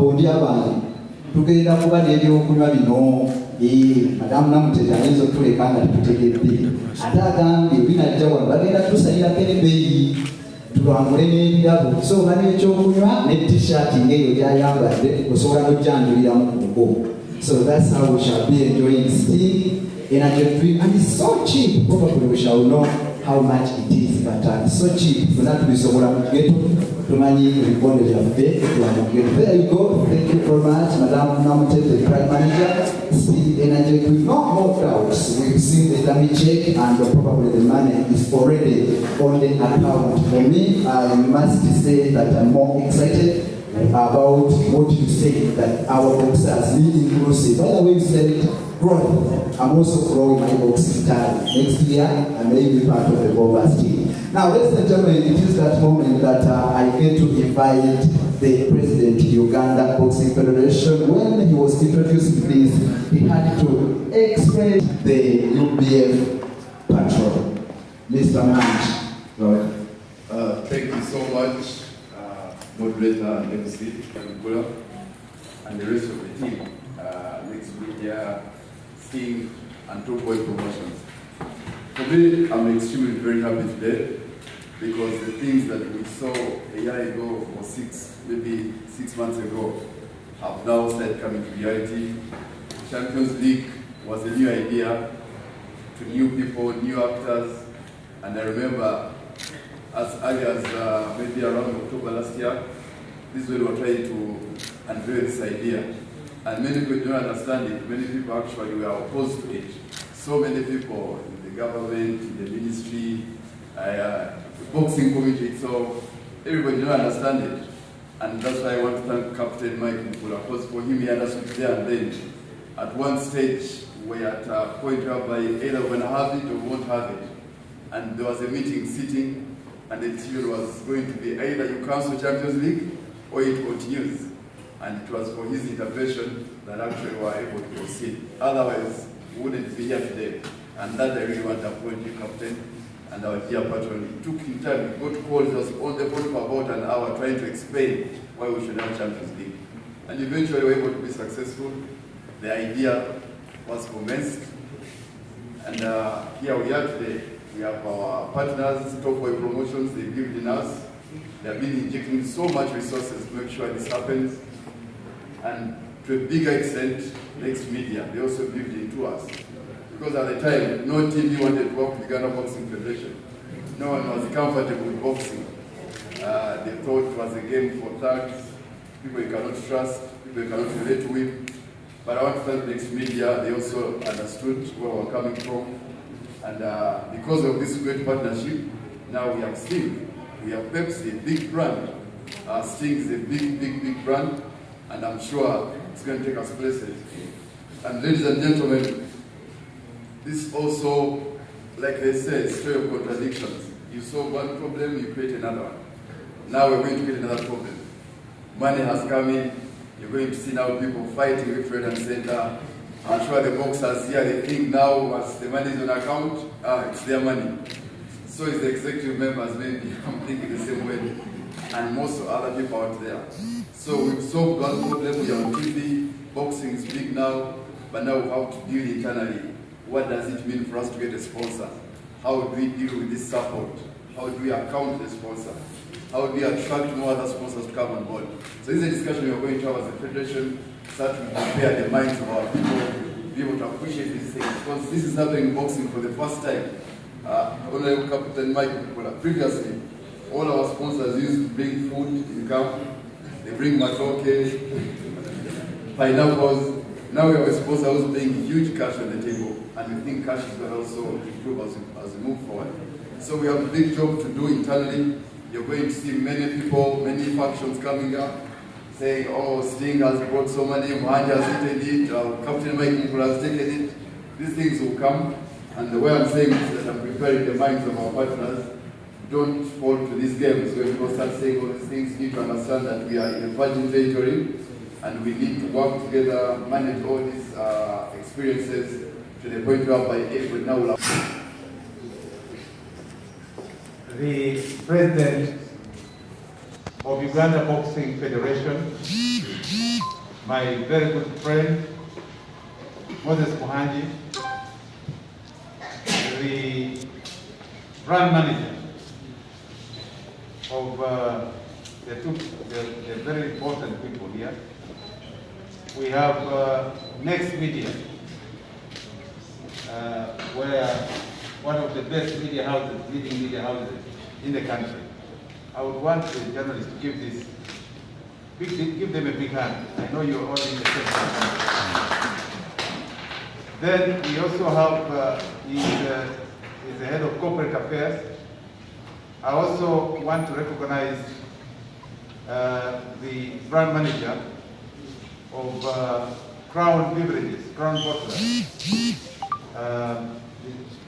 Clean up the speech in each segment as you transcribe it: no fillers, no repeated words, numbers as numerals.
ababondi abange tugenda kuba n'ebyokunywa bino madamu Namutete ayinza okutuleka nga tetutegedde ate agambye binajja wano bagenda tusalirako ebbeeyi tulwangule n'ebirabo so oba n'ekyokunywa ne t-shirt ng'eyo gyayambadde osobola n'ojjanjuliramu ku mugongo. So that's how we shall be enjoying Sting Energy Drink, and it's so cheap. Probably we shall know how much it is, but it's so cheap. So that we someone to get to money recorded of day. There you go. Thank you very much, Madam Namutete, the Prime Manager. Sting Energy Drink. No more crowds. We've seen the dummy check, and probably the money is already on the account. For me, I must say that I'm more excited about what you say, that our boxers need inclusive. By the way, you said it, growing. I'm also growing my boxing style. Next year, I may be part of the Bombers team. Now, ladies and gentlemen, it is that moment that I get to invite the President of Uganda Boxing Federation. When he was introducing this, he had to explain the UBF patrol. Mr. Manch, go ahead. Thank you so much. Moderator and MC, and the rest of the team, Next Media, Sting, and Top Boy Promotions. For me, I'm extremely very happy today because the things that we saw a year ago or maybe 6 months ago, have now started coming to reality. Champions League was a new idea to new people, new actors, and I remember as early as maybe around October last year, this is when we were trying to unveil this idea. And many people don't understand it. Many people actually were opposed to it. So many people in the government, in the ministry, the boxing committee, so everybody don't understand it. And that's why I want to thank Captain Mike Mukula, because for him he understood there and then. At one stage, we're at a point whereby either we're going to have it or we won't have it. And there was a meeting sitting, and the decision was going to be either you cancel Champions League or it continues. And it was for his intervention that actually we were able to proceed. Otherwise, we wouldn't be here today. And that I really want to appoint you, Captain, and our dear patron. It took him time. We got calls us on the phone for about an hour trying to explain why we should have Champions League. And eventually we were able to be successful. The idea was commenced. And here we are today. We have our partners, Top Boy Promotions, they believed in us. They have been injecting so much resources to make sure this happens. And to a bigger extent, Next Media, they also believed into us. Because at the time, no TV wanted to work with Uganda Boxing Federation. No one was comfortable with boxing. They thought it was a game for thugs, people you cannot trust, people you cannot relate with. But I want to thank Next Media, they also understood where we're coming from. And because of this great partnership, now we have Sting, we have Pepsi, a big brand. Sting is a big brand, and I'm sure it's going to take us places. And ladies and gentlemen, this also, like they say, a story of contradictions. You solve one problem, you create another one. Now we're going to create another problem. Money has come in, you're going to see now people fighting left, right, and center. I'm sure the boxers here, they think now as the money is on account, it's their money. So is the executive members, maybe, I'm thinking the same way, and most other people out there. So we've solved one problem, we are on TV, boxing is big now, but now we have to deal internally. What does it mean for us to get a sponsor? How do we deal with this support? How do we account the sponsor? How do we attract more other sponsors to come on board? So this is a discussion we are going to have as a federation, so that we prepare the minds of our people, be able to appreciate these things. Because this is happening in boxing for the first time. Honorable Captain Mike Mukula, previously, all our sponsors used to bring food in camp. They bring matoke, pineapples. Now we have a sponsor who's bringing huge cash on the table, and we think cash is going to also improve as we move forward. So we have a big job to do internally. You're going to see many people, many factions coming up, saying, oh, Sting has brought so many, Mahanja has taken it, Captain Mike Mukula has taken it. These things will come, and the way I'm saying is that I'm preparing the minds of our partners. Don't fall to these games where people start saying all these things. You need to understand that we are in a virgin territory, and we need to work together, manage all these experiences to the point whereby everybody now will have. The President of Uganda Boxing Federation my very good friend, Moses Kuhanji, the brand manager of the very important people here. We have Next Media, where one of the best media houses, leading media houses in the country. I would want the journalists to give them a big hand. I know you're all in the same country. Then we also have, he's the head of corporate affairs. I also want to recognize the brand manager of Crown Beverages, Crown Bottlers.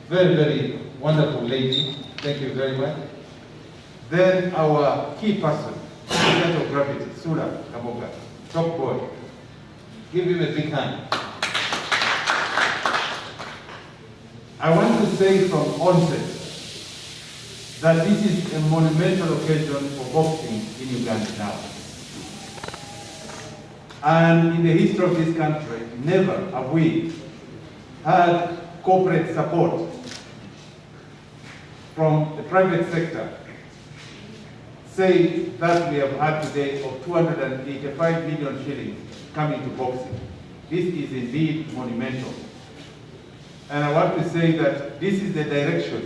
Very, very wonderful lady. Thank you very much. Then our key person, center of gravity, Sura Kaboga, top boy. Give him a big hand. I want to say from onset that this is a monumental occasion for boxing in Uganda now. And in the history of this country, never have we had corporate support from the private sector, say that we have had today of 285 million shillings coming to boxing. This is indeed monumental. And I want to say that this is the direction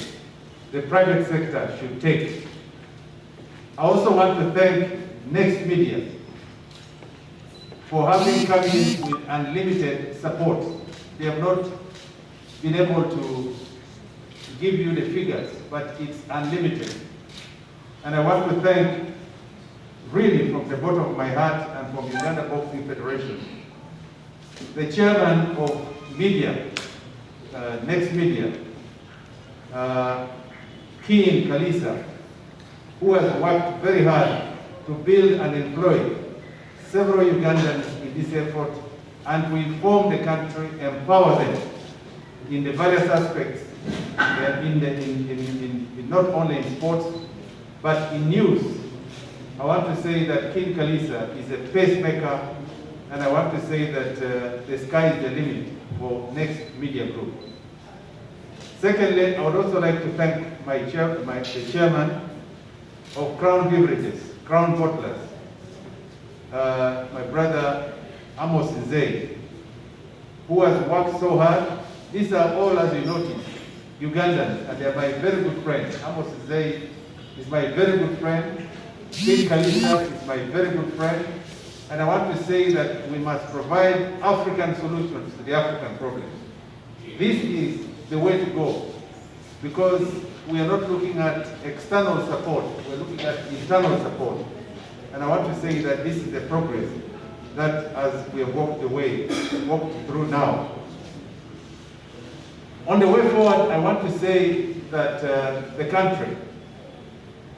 the private sector should take. I also want to thank Next Media for having come in with unlimited support. They have not been able to give you the figures, but it's unlimited. And I want to thank, really from the bottom of my heart and from Uganda Boxing Federation, the chairman of media, Next Media, King Kalisa, who has worked very hard to build and employ several Ugandans in this effort and to inform the country, empower them in the various aspects, not only in sports, but in news. I want to say that King Kalisa is a pacemaker, and I want to say that the sky is the limit for Next Media Group. Secondly, I would also like to thank the chairman of Crown Beverages, Crown Bottlers, my brother Amos Nzei, who has worked so hard. These are all, as you notice, Ugandans, and they are my very good friends. Amos Nzei is my very good friend. King Kalisa is my very good friend. And I want to say that we must provide African solutions to the African problems. This is the way to go, because we are not looking at external support, we're looking at internal support. And I want to say that this is the progress that, as we have walked through now. On the way forward, I want to say that the country,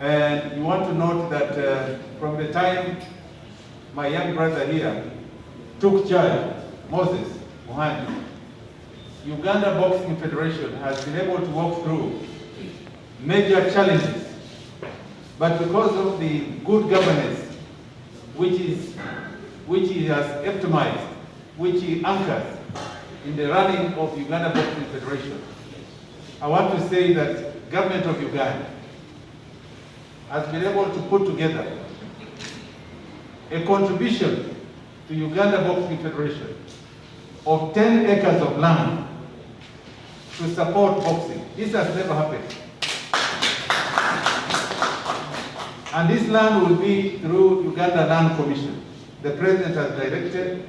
and you want to note that from the time my young brother here took charge, Moses Kuhanji, Uganda Boxing Federation has been able to walk through major challenges, but because of the good governance which he has optimized, which he anchors in the running of Uganda Boxing Federation, I want to say that government of Uganda has been able to put together a contribution to Uganda Boxing Federation of 10 acres of land to support boxing. This has never happened. And this land will be through Uganda Land Commission. The President has directed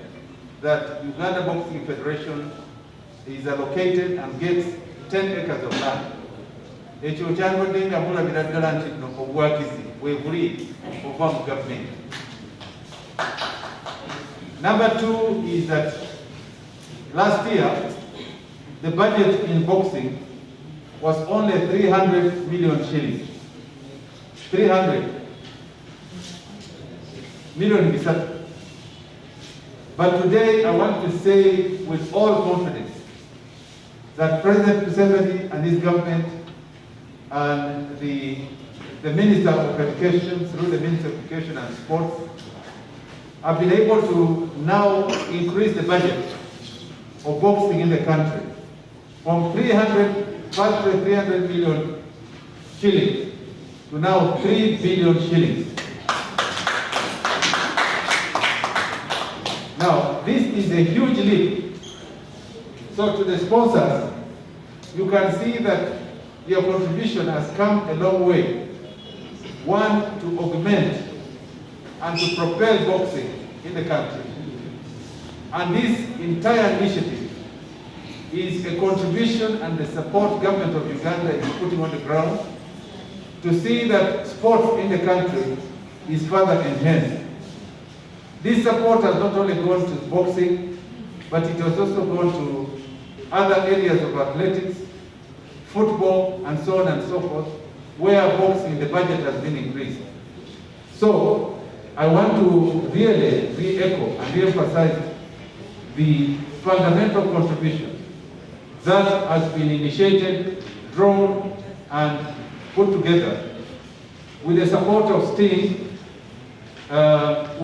that Uganda Boxing Federation is allocated and gets 10 acres of land. Ekyo kyalwaddenga mulabira ddala nti no obuwagizi bwebuli obuva mu government. Number two is that last year, the budget in boxing was only 300 million shillings. 300 million bisatu. But today, I want to say with all confidence that President Museveni and his government and the Minister of Education, through the Minister of Education and Sports, have been able to now increase the budget of boxing in the country from 300 million shillings to now 3 billion shillings. Now, this is a huge leap. So to the sponsors, you can see that your contribution has come a long way. One, to augment and to propel boxing in the country. And this entire initiative is a contribution and the support government of Uganda is putting on the ground to see that sports in the country is further enhanced. This support has not only gone to boxing, but it has also gone to other areas of athletics, football, and so on and so forth, where boxing, the budget has been increased. So, I want to really re-echo and re-emphasize the fundamental contribution that has been initiated, drawn, and put together with the support of STEAM,